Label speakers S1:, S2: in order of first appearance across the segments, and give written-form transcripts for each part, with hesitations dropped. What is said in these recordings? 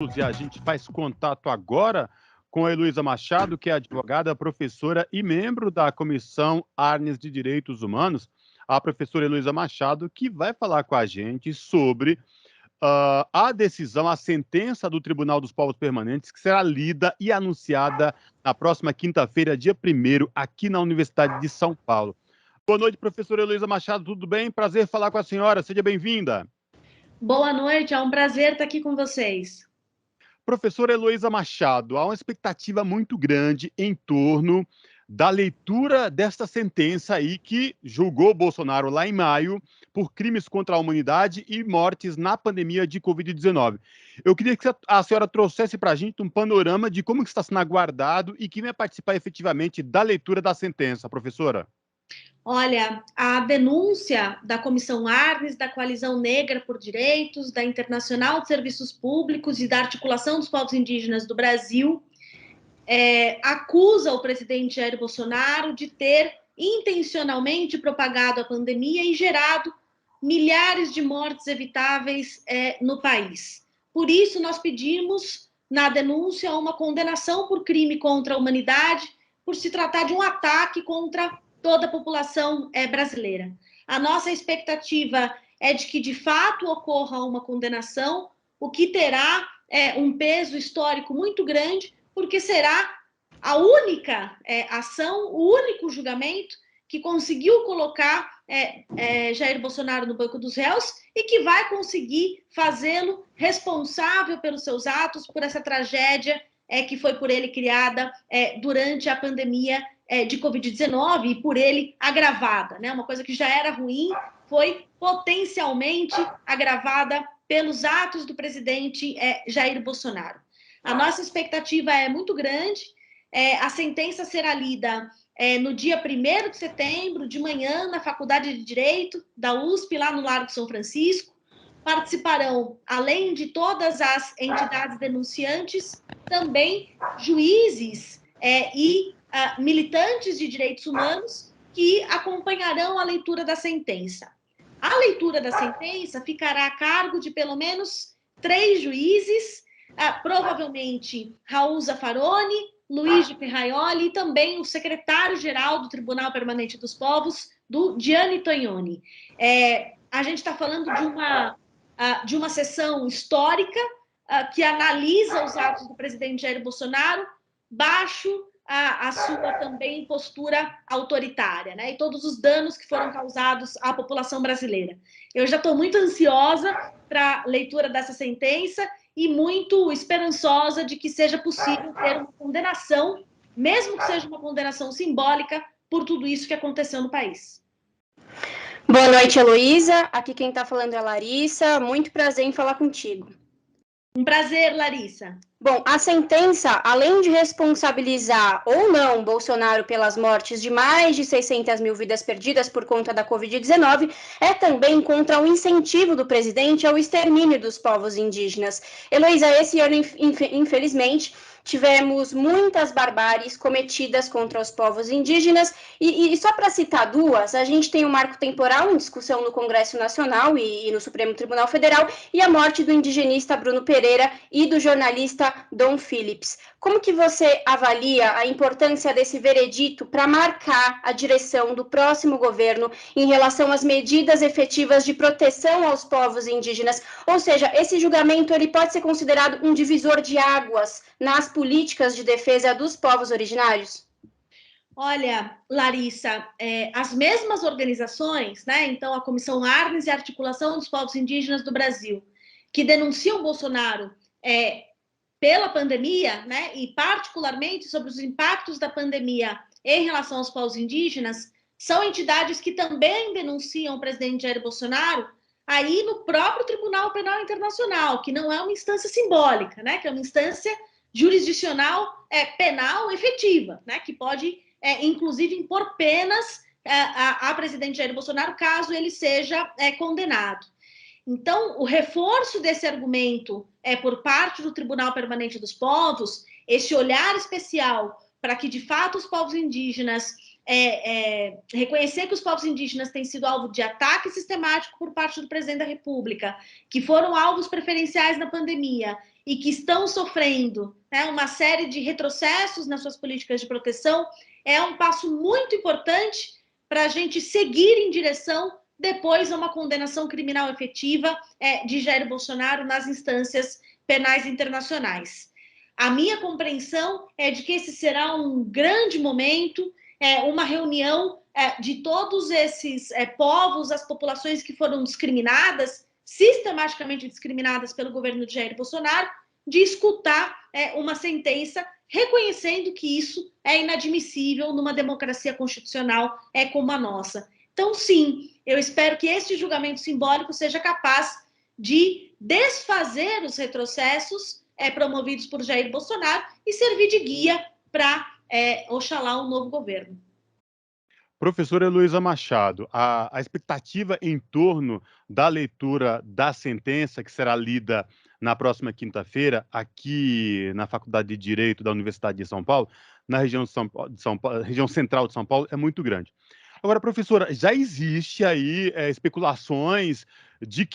S1: E a gente faz contato agora com a Heloísa Machado, que é advogada, professora e membro da Comissão Arnes de Direitos Humanos, a professora Heloísa Machado, que vai falar com a gente sobre a decisão, a sentença do Tribunal dos Povos Permanentes, que será lida e anunciada na próxima quinta-feira, dia 1º, aqui na Universidade de São Paulo. Boa noite, professora Heloísa Machado, tudo bem? Prazer falar com a senhora, seja bem-vinda.
S2: Boa noite, é um prazer estar aqui com vocês.
S1: Professora Heloísa Machado, há uma expectativa muito grande em torno da leitura desta sentença aí que julgou Bolsonaro lá em maio por crimes contra a humanidade e mortes na pandemia de Covid-19. Eu queria que a senhora trouxesse para a gente um panorama de como está sendo aguardado e quem vai participar efetivamente da leitura da sentença, professora.
S2: Olha, a denúncia da Comissão Arnes, da Coalizão Negra por Direitos, da Internacional de Serviços Públicos e da Articulação dos Povos Indígenas do Brasil acusa o presidente Jair Bolsonaro de ter intencionalmente propagado a pandemia e gerado milhares de mortes evitáveis no país. Por isso, nós pedimos na denúncia uma condenação por crime contra a humanidade, por se tratar de um ataque contra toda a população brasileira. A nossa expectativa é de que, de fato, ocorra uma condenação, o que terá um peso histórico muito grande, porque será a única ação, o único julgamento que conseguiu colocar Jair Bolsonaro no banco dos réus e que vai conseguir fazê-lo responsável pelos seus atos, por essa tragédia que foi por ele criada durante a pandemia de Covid-19 e por ele agravada, né? Uma coisa que já era ruim foi potencialmente agravada pelos atos do presidente Jair Bolsonaro. A nossa expectativa é muito grande, a sentença será lida no dia 1º de setembro, de manhã, na Faculdade de Direito da USP, lá no Largo São Francisco. Participarão, além de todas as entidades denunciantes, também juízes e militantes de direitos humanos que acompanharão a leitura da sentença. A leitura da sentença ficará a cargo de pelo menos 3 juízes, provavelmente Raul Zaffaroni, Luiz de Ferraioli e também o secretário-geral do Tribunal Permanente dos Povos, do Gianni Tognoni. A gente está falando de uma sessão histórica que analisa os atos do presidente Jair Bolsonaro baixo a sua também postura autoritária, né? E todos os danos que foram causados à população brasileira. Eu já estou muito ansiosa para a leitura dessa sentença e muito esperançosa de que seja possível ter uma condenação, mesmo que seja uma condenação simbólica, por tudo isso que aconteceu no país.
S3: Boa noite, Heloísa. Aqui quem está falando é a Larissa. Muito prazer em falar contigo.
S2: Um prazer, Larissa.
S3: Bom, a sentença, além de responsabilizar ou não Bolsonaro pelas mortes de mais de 600 mil vidas perdidas por conta da Covid-19, é também contra o incentivo do presidente ao extermínio dos povos indígenas. Heloísa, esse ano, infelizmente, tivemos muitas barbáries cometidas contra os povos indígenas e só para citar duas, a gente tem o marco temporal em discussão no Congresso Nacional e no Supremo Tribunal Federal e a morte do indigenista Bruno Pereira e do jornalista Dom Phillips. Como que você avalia a importância desse veredito para marcar a direção do próximo governo em relação às medidas efetivas de proteção aos povos indígenas? Ou seja, esse julgamento ele pode ser considerado um divisor de águas nas políticas de defesa dos povos originários?
S2: Olha, Larissa, as mesmas organizações, né? Então, a Comissão Arnes e a Articulação dos Povos Indígenas do Brasil, que denunciam Bolsonaro pela pandemia, né? E particularmente sobre os impactos da pandemia em relação aos povos indígenas, são entidades que também denunciam o presidente Jair Bolsonaro aí no próprio Tribunal Penal Internacional, que não é uma instância simbólica, né? Que é uma instância jurisdicional penal efetiva, né? Que pode inclusive impor penas a presidente Jair Bolsonaro caso ele seja condenado. Então, o reforço desse argumento por parte do Tribunal Permanente dos Povos, esse olhar especial para que, de fato, os povos indígenas, reconhecer que os povos indígenas têm sido alvo de ataque sistemático por parte do presidente da República, que foram alvos preferenciais na pandemia e que estão sofrendo, né, uma série de retrocessos nas suas políticas de proteção, é um passo muito importante para a gente seguir em direção depois a uma condenação criminal efetiva de Jair Bolsonaro nas instâncias penais internacionais. A minha compreensão é de que esse será um grande momento, uma reunião de todos esses povos, as populações que foram discriminadas, sistematicamente discriminadas pelo governo de Jair Bolsonaro, de escutar uma sentença reconhecendo que isso é inadmissível numa democracia constitucional como a nossa. Então, sim, eu espero que este julgamento simbólico seja capaz de desfazer os retrocessos promovidos por Jair Bolsonaro e servir de guia para, oxalá, um novo governo.
S1: Professora Heloísa Machado, a expectativa em torno da leitura da sentença, que será lida na próxima quinta-feira, aqui na Faculdade de Direito da Universidade de São Paulo, na região, região central de São Paulo, é muito grande. Agora, professora, já existe aí especulações de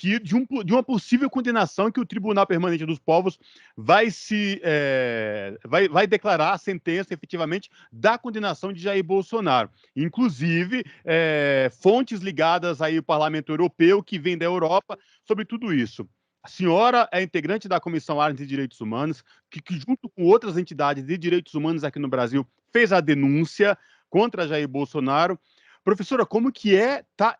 S1: uma possível condenação que o Tribunal Permanente dos Povos vai declarar a sentença, efetivamente, da condenação de Jair Bolsonaro. Inclusive, fontes ligadas aí ao Parlamento Europeu, que vem da Europa, sobre tudo isso. A senhora é integrante da Comissão Arnes de Direitos Humanos, que junto com outras entidades de direitos humanos aqui no Brasil, fez a denúncia contra Jair Bolsonaro. Professora, como que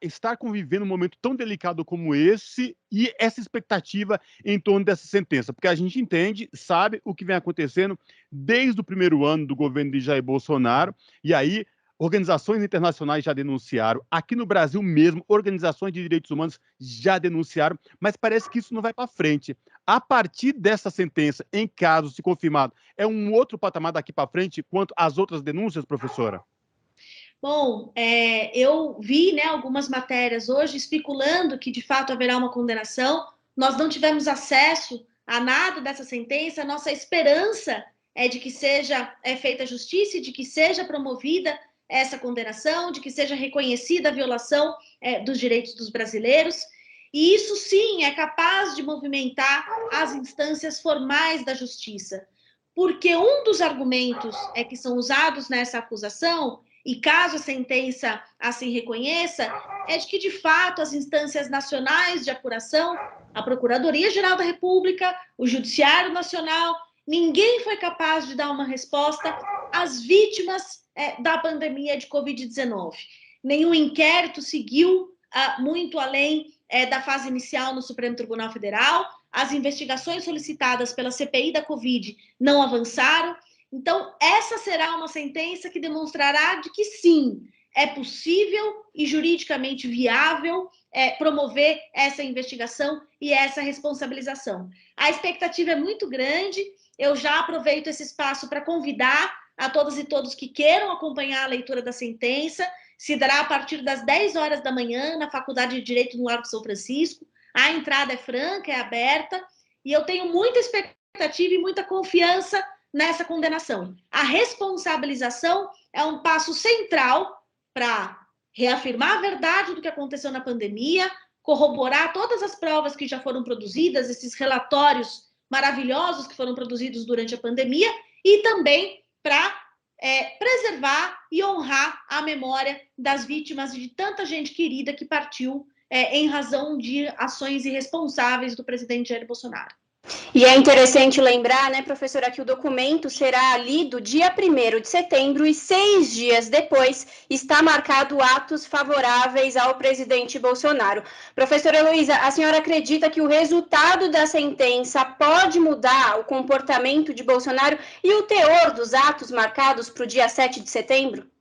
S1: estar convivendo um momento tão delicado como esse e essa expectativa em torno dessa sentença? Porque a gente entende, sabe o que vem acontecendo desde o primeiro ano do governo de Jair Bolsonaro, e aí organizações internacionais já denunciaram, aqui no Brasil mesmo, organizações de direitos humanos já denunciaram, mas parece que isso não vai para frente. A partir dessa sentença, em caso se confirmado, é um outro patamar daqui para frente quanto às outras denúncias, professora?
S2: Bom, eu vi algumas matérias hoje especulando que, de fato, haverá uma condenação. Nós não tivemos acesso a nada dessa sentença. A nossa esperança é de que seja feita justiça e de que seja promovida essa condenação, de que seja reconhecida a violação dos direitos dos brasileiros. E isso, sim, é capaz de movimentar as instâncias formais da justiça. Porque um dos argumentos que são usados nessa acusação, e caso a sentença assim reconheça, é de que, de fato, as instâncias nacionais de apuração, a Procuradoria-Geral da República, o Judiciário Nacional, ninguém foi capaz de dar uma resposta às vítimas da pandemia de Covid-19. Nenhum inquérito seguiu muito além da fase inicial no Supremo Tribunal Federal, as investigações solicitadas pela CPI da Covid não avançaram. Então, essa será uma sentença que demonstrará de que, sim, é possível e juridicamente viável promover essa investigação e essa responsabilização. A expectativa é muito grande. Eu já aproveito esse espaço para convidar a todas e todos que queiram acompanhar a leitura da sentença. Se dará a partir das 10 horas da manhã na Faculdade de Direito no Largo São Francisco. A entrada é franca, é aberta, e eu tenho muita expectativa e muita confiança nessa condenação. A responsabilização é um passo central para reafirmar a verdade do que aconteceu na pandemia, corroborar todas as provas que já foram produzidas, esses relatórios maravilhosos que foram produzidos durante a pandemia, e também para preservar e honrar a memória das vítimas e de tanta gente querida que partiu em razão de ações irresponsáveis do presidente Jair Bolsonaro.
S3: E é interessante lembrar, né, professora, que o documento será lido dia 1º de setembro e 6 dias depois está marcado atos favoráveis ao presidente Bolsonaro. Professora Heloísa, a senhora acredita que o resultado da sentença pode mudar o comportamento de Bolsonaro e o teor dos atos marcados para o dia 7 de setembro?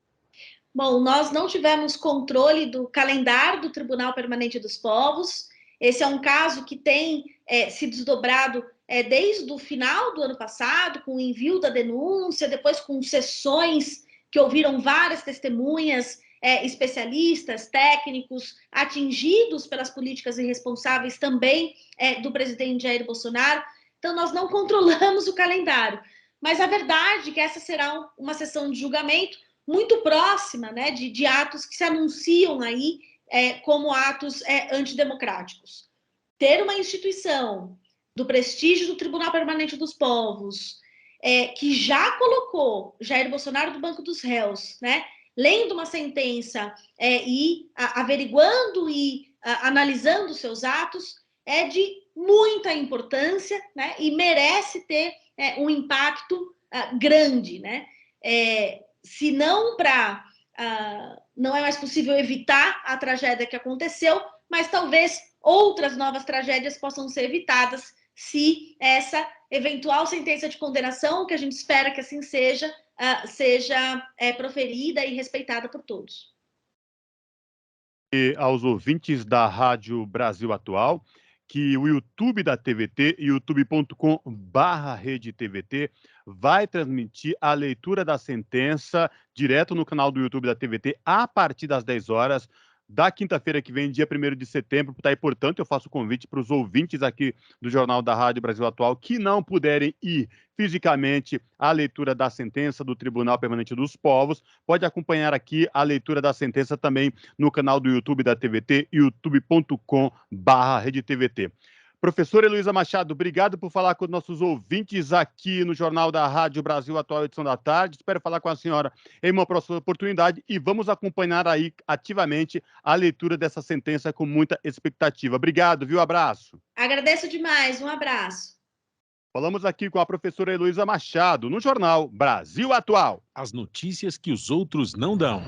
S2: Bom, nós não tivemos controle do calendário do Tribunal Permanente dos Povos. Esse é um caso que tem se desdobrado desde o final do ano passado, com o envio da denúncia, depois com sessões que ouviram várias testemunhas, especialistas, técnicos, atingidos pelas políticas irresponsáveis também do presidente Jair Bolsonaro. Então, nós não controlamos o calendário. Mas a verdade é que essa será uma sessão de julgamento muito próxima, né, de atos que se anunciam aí como atos antidemocráticos. Ter uma instituição do prestígio do Tribunal Permanente dos Povos, que já colocou Jair Bolsonaro do banco dos réus, né? Lendo uma sentença e averiguando e analisando seus atos, é de muita importância, né? E merece ter um impacto grande, né? Se não não é mais possível evitar a tragédia que aconteceu, mas talvez outras novas tragédias possam ser evitadas se essa eventual sentença de condenação, que a gente espera que assim seja, seja proferida e respeitada por todos.
S1: E aos ouvintes da Rádio Brasil Atual, que o YouTube da TVT, youtube.com/redetvt, vai transmitir a leitura da sentença direto no canal do YouTube da TVT a partir das 10 horas da quinta-feira que vem, dia 1º de setembro. Tá, e, portanto, eu faço o convite para os ouvintes aqui do Jornal da Rádio Brasil Atual que não puderem ir fisicamente à leitura da sentença do Tribunal Permanente dos Povos, pode acompanhar aqui a leitura da sentença também no canal do YouTube da TVT, youtube.com/redetvt. Professora Heloísa Machado, obrigado por falar com os nossos ouvintes aqui no Jornal da Rádio Brasil Atual, edição da tarde. Espero falar com a senhora em uma próxima oportunidade e vamos acompanhar aí ativamente a leitura dessa sentença com muita expectativa. Obrigado, viu? Abraço.
S2: Agradeço demais. Um abraço.
S1: Falamos aqui com a professora Heloísa Machado no Jornal Brasil Atual.
S4: As notícias que os outros não dão.